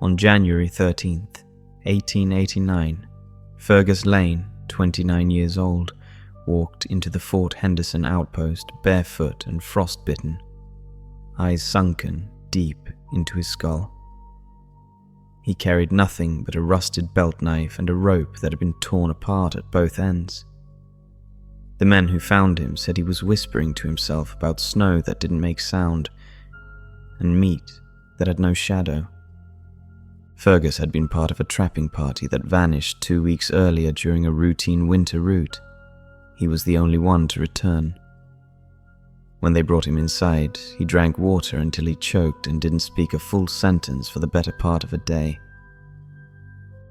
On January 13th, 1889, Fergus Lane, 29 years old, walked into the Fort Henderson outpost barefoot and frostbitten, eyes sunken deep into his skull. He carried nothing but a rusted belt knife and a rope that had been torn apart at both ends. The men who found him said he was whispering to himself about snow that didn't make sound and meat that had no shadow. Fergus had been part of a trapping party that vanished 2 weeks earlier during a routine winter route. He was the only one to return. When they brought him inside, he drank water until he choked and didn't speak a full sentence for the better part of a day.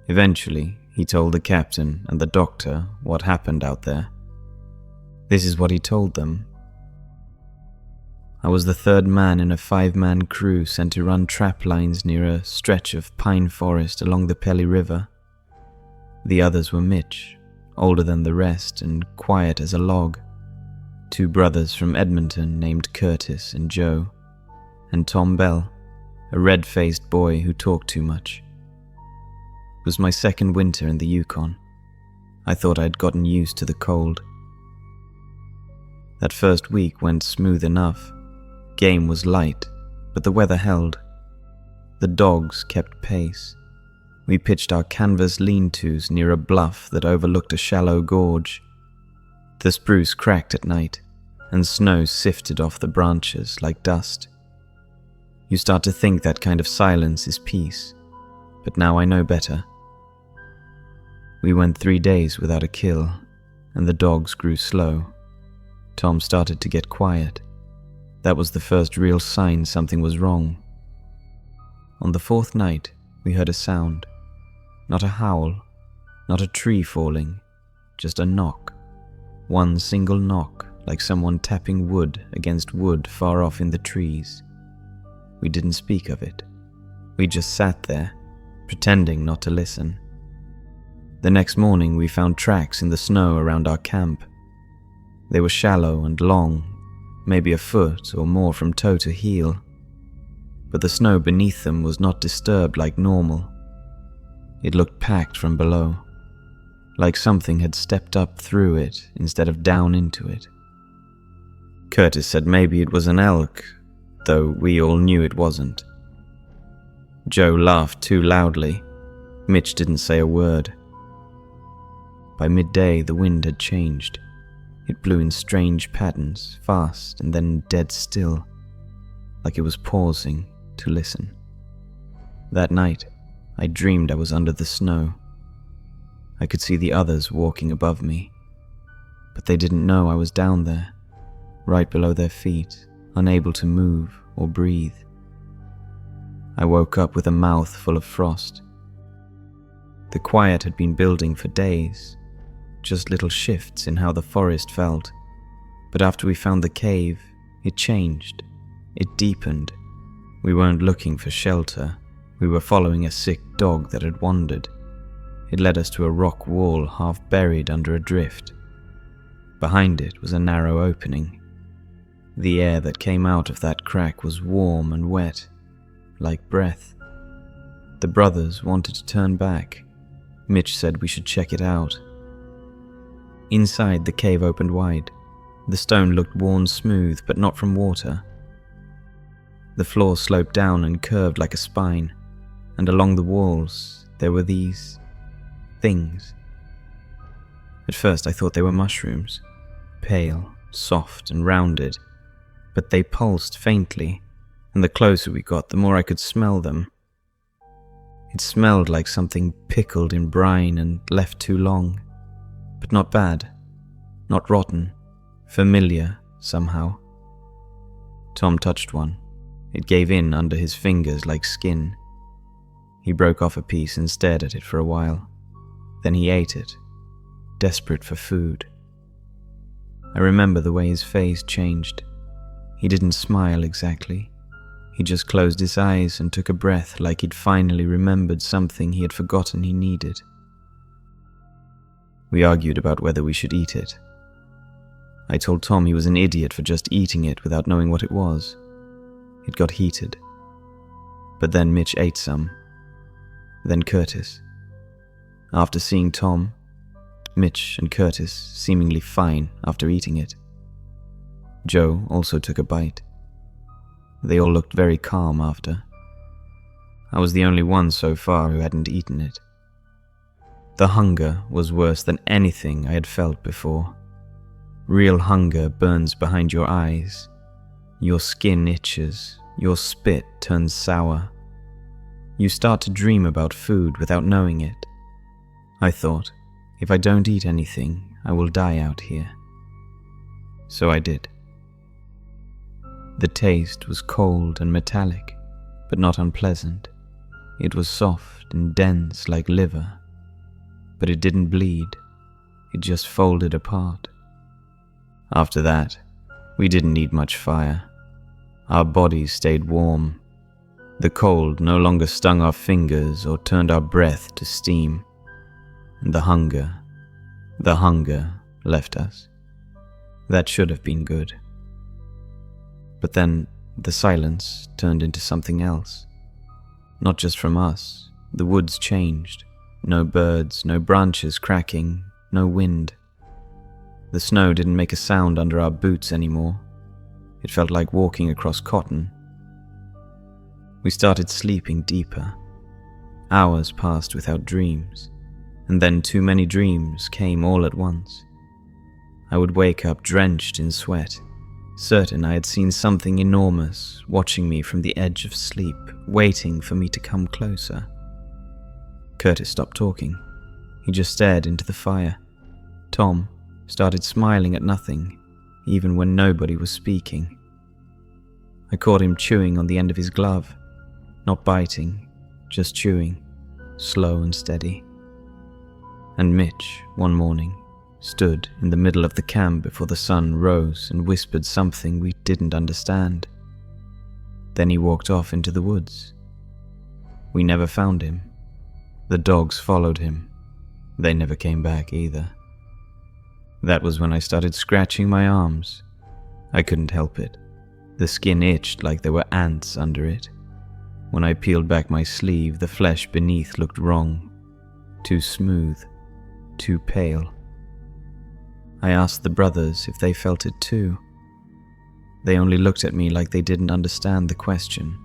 Eventually, he told the captain and the doctor what happened out there. This is what he told them. I was the third man in a 5-man crew sent to run trap lines near a stretch of pine forest along the Pelly River. The others were Mitch, older than the rest and quiet as a log, 2 brothers from Edmonton named Curtis and Joe, and Tom Bell, a red-faced boy who talked too much. It was my second winter in the Yukon. I thought I had gotten used to the cold. That first week went smooth enough. Game was light, but the weather held. The dogs kept pace. We pitched our canvas lean-tos near a bluff that overlooked a shallow gorge. The spruce cracked at night, and snow sifted off the branches like dust. You start to think that kind of silence is peace, but now I know better. We went 3 days without a kill, and the dogs grew slow. Tom started to get quiet. That was the first real sign something was wrong. On the 4th night, we heard a sound. Not a howl, not a tree falling, just a knock. One single knock, like someone tapping wood against wood far off in the trees. We didn't speak of it. We just sat there, pretending not to listen. The next morning we found tracks in the snow around our camp. They were shallow and long, maybe a foot or more from toe to heel. But the snow beneath them was not disturbed like normal. It looked packed from below, like something had stepped up through it instead of down into it. Curtis said maybe it was an elk, though we all knew it wasn't. Joe laughed too loudly. Mitch didn't say a word. By midday, the wind had changed. It blew in strange patterns, fast and then dead still, like it was pausing to listen. That night, I dreamed I was under the snow. I could see the others walking above me, but they didn't know I was down there, right below their feet, unable to move or breathe. I woke up with a mouth full of frost. The quiet had been building for days, just little shifts in how the forest felt. But after we found the cave, it changed. It deepened. We weren't looking for shelter. We were following a sick dog that had wandered. It led us to a rock wall half buried under a drift. Behind it was a narrow opening. The air that came out of that crack was warm and wet, like breath. The brothers wanted to turn back. Mitch said we should check it out. Inside, the cave opened wide. The stone looked worn smooth, but not from water. The floor sloped down and curved like a spine, and along the walls there were these things. At first I thought they were mushrooms, pale, soft and rounded, but they pulsed faintly, and the closer we got, the more I could smell them. It smelled like something pickled in brine and left too long. But not bad, not rotten, familiar somehow. Tom touched one. It gave in under his fingers like skin. He broke off a piece and stared at it for a while. Then he ate it, desperate for food. I remember the way his face changed. He didn't smile exactly. He just closed his eyes and took a breath like he'd finally remembered something he had forgotten he needed. We argued about whether we should eat it. I told Tom he was an idiot for just eating it without knowing what it was. It got heated. But then Mitch ate some, then Curtis. After seeing Tom, Mitch and Curtis seemingly fine after eating it. Joe also took a bite. They all looked very calm after. I was the only one so far who hadn't eaten it. The hunger was worse than anything I had felt before. Real hunger burns behind your eyes. Your skin itches. Your spit turns sour. You start to dream about food without knowing it. I thought, if I don't eat anything, I will die out here. So I did. The taste was cold and metallic, but not unpleasant. It was soft and dense like liver, but it didn't bleed. It just folded apart. After that, we didn't need much fire. Our bodies stayed warm. The cold no longer stung our fingers or turned our breath to steam. And the hunger left us. That should have been good. But then the silence turned into something else. Not just from us, the woods changed. No birds, no branches cracking, no wind. The snow didn't make a sound under our boots anymore. It felt like walking across cotton. We started sleeping deeper. Hours passed without dreams, and then too many dreams came all at once. I would wake up drenched in sweat, certain I had seen something enormous watching me from the edge of sleep, waiting for me to come closer. Curtis stopped talking. He just stared into the fire. Tom started smiling at nothing, even when nobody was speaking. I caught him chewing on the end of his glove, not biting, just chewing, slow and steady. And Mitch, one morning, stood in the middle of the camp before the sun rose and whispered something we didn't understand. Then he walked off into the woods. We never found him. The dogs followed him. They never came back either. That was when I started scratching my arms. I couldn't help it. The skin itched like there were ants under it. When I peeled back my sleeve, the flesh beneath looked wrong. Too smooth. Too pale. I asked the brothers if they felt it too. They only looked at me like they didn't understand the question.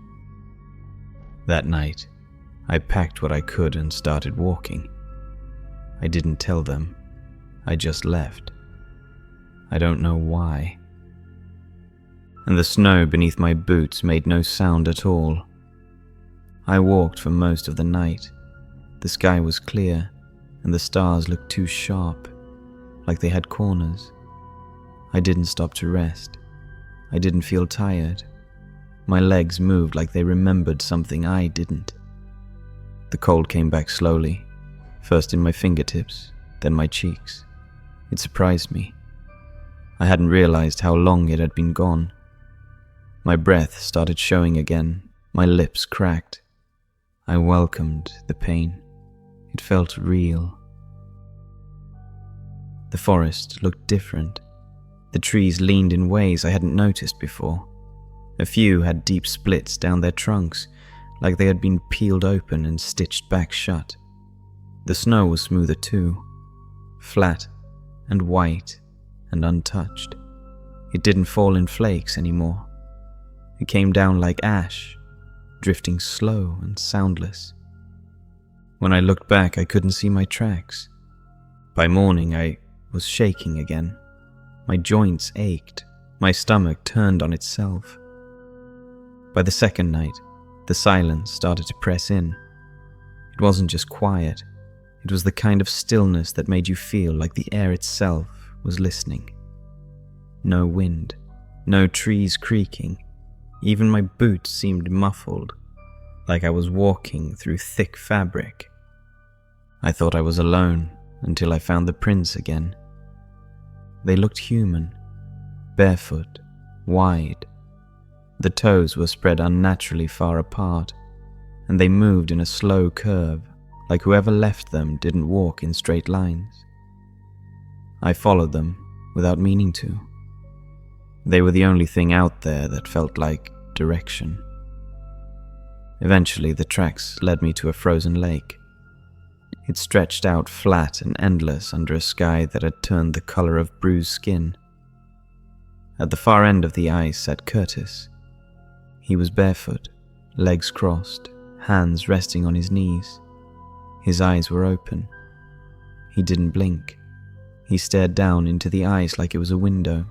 That night, I packed what I could and started walking. I didn't tell them. I just left. I don't know why. And the snow beneath my boots made no sound at all. I walked for most of the night. The sky was clear, and the stars looked too sharp, like they had corners. I didn't stop to rest. I didn't feel tired. My legs moved like they remembered something I didn't. The cold came back slowly, first in my fingertips, then my cheeks. It surprised me. I hadn't realized how long it had been gone. My breath started showing again. My lips cracked. I welcomed the pain. It felt real. The forest looked different. The trees leaned in ways I hadn't noticed before. A few had deep splits down their trunks, like they had been peeled open and stitched back shut. The snow was smoother too, flat and white and untouched. It didn't fall in flakes anymore. It came down like ash, drifting slow and soundless. When I looked back, I couldn't see my tracks. By morning, I was shaking again. My joints ached. My stomach turned on itself. By the second night, the silence started to press in. It wasn't just quiet. It was the kind of stillness that made you feel like the air itself was listening. No wind, no trees creaking. Even my boots seemed muffled, like I was walking through thick fabric. I thought I was alone until I found the prints again. They looked human, barefoot, wide. The toes were spread unnaturally far apart, and they moved in a slow curve, like whoever left them didn't walk in straight lines. I followed them without meaning to. They were the only thing out there that felt like direction. Eventually, the tracks led me to a frozen lake. It stretched out flat and endless under a sky that had turned the color of bruised skin. At the far end of the ice sat Curtis. He was barefoot, legs crossed, hands resting on his knees. His eyes were open. He didn't blink. He stared down into the ice like it was a window.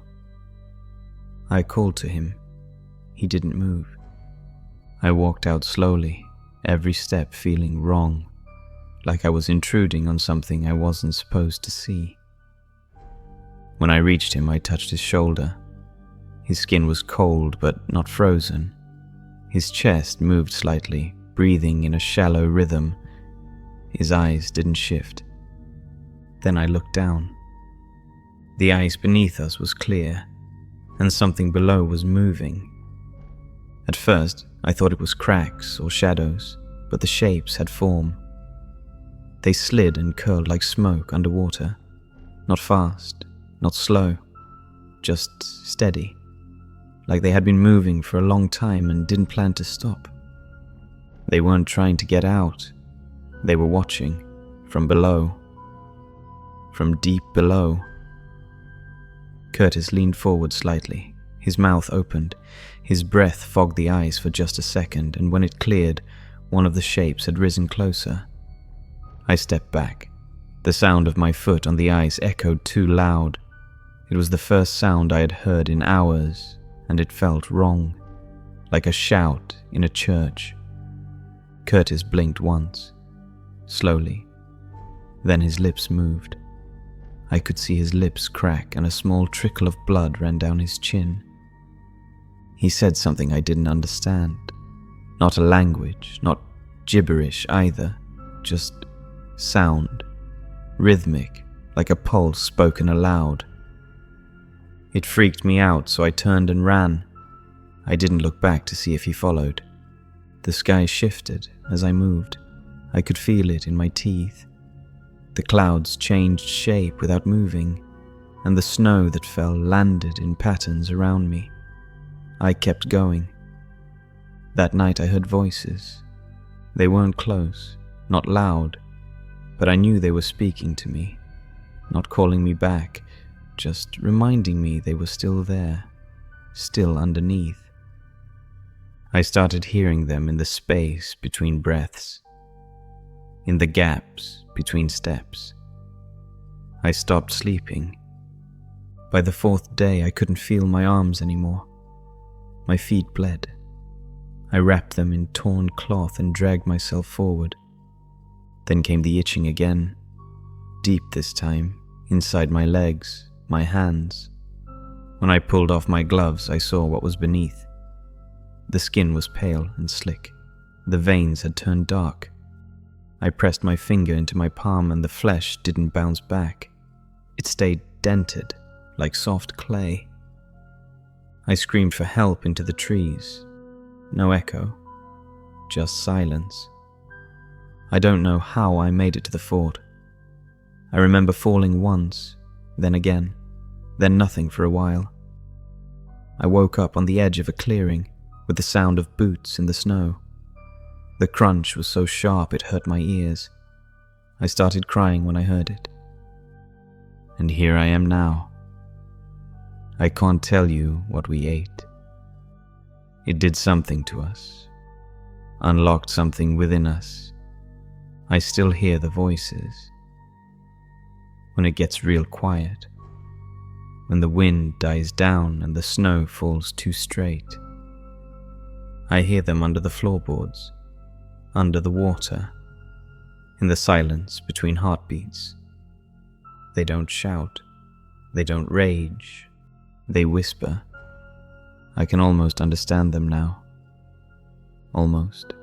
I called to him. He didn't move. I walked out slowly, every step feeling wrong, like I was intruding on something I wasn't supposed to see. When I reached him, I touched his shoulder. His skin was cold but not frozen. His chest moved slightly, breathing in a shallow rhythm. His eyes didn't shift. Then I looked down. The ice beneath us was clear, and something below was moving. At first, I thought it was cracks or shadows, but the shapes had form. They slid and curled like smoke underwater. Not fast, not slow, just steady, like they had been moving for a long time and didn't plan to stop. They weren't trying to get out. They were watching, from below. From deep below. Curtis leaned forward slightly. His mouth opened. His breath fogged the ice for just a second, and when it cleared, one of the shapes had risen closer. I stepped back. The sound of my foot on the ice echoed too loud. It was the first sound I had heard in hours, and it felt wrong, like a shout in a church. Curtis blinked once, slowly. Then his lips moved. I could see his lips crack and a small trickle of blood ran down his chin. He said something I didn't understand. Not a language, not gibberish either, just sound, rhythmic, like a pulse spoken aloud. It freaked me out, so I turned and ran. I didn't look back to see if he followed. The sky shifted as I moved. I could feel it in my teeth. The clouds changed shape without moving, and the snow that fell landed in patterns around me. I kept going. That night I heard voices. They weren't close, not loud, but I knew they were speaking to me, not calling me back, just reminding me they were still there, still underneath. I started hearing them in the space between breaths, in the gaps between steps. I stopped sleeping. By the fourth day, I couldn't feel my arms anymore. My feet bled. I wrapped them in torn cloth and dragged myself forward. Then came the itching again, deep this time, inside my legs, my hands. When I pulled off my gloves, I saw what was beneath. The skin was pale and slick. The veins had turned dark. I pressed my finger into my palm and the flesh didn't bounce back. It stayed dented, like soft clay. I screamed for help into the trees. No echo, just silence. I don't know how I made it to the fort. I remember falling once, then again, then nothing for a while. I woke up on the edge of a clearing with the sound of boots in the snow. The crunch was so sharp it hurt my ears. I started crying when I heard it. And here I am now. I can't tell you what we ate. It did something to us, unlocked something within us. I still hear the voices. When it gets real quiet, when the wind dies down and the snow falls too straight, I hear them under the floorboards, under the water, in the silence between heartbeats. They don't shout, they don't rage, they whisper. I can almost understand them now. Almost.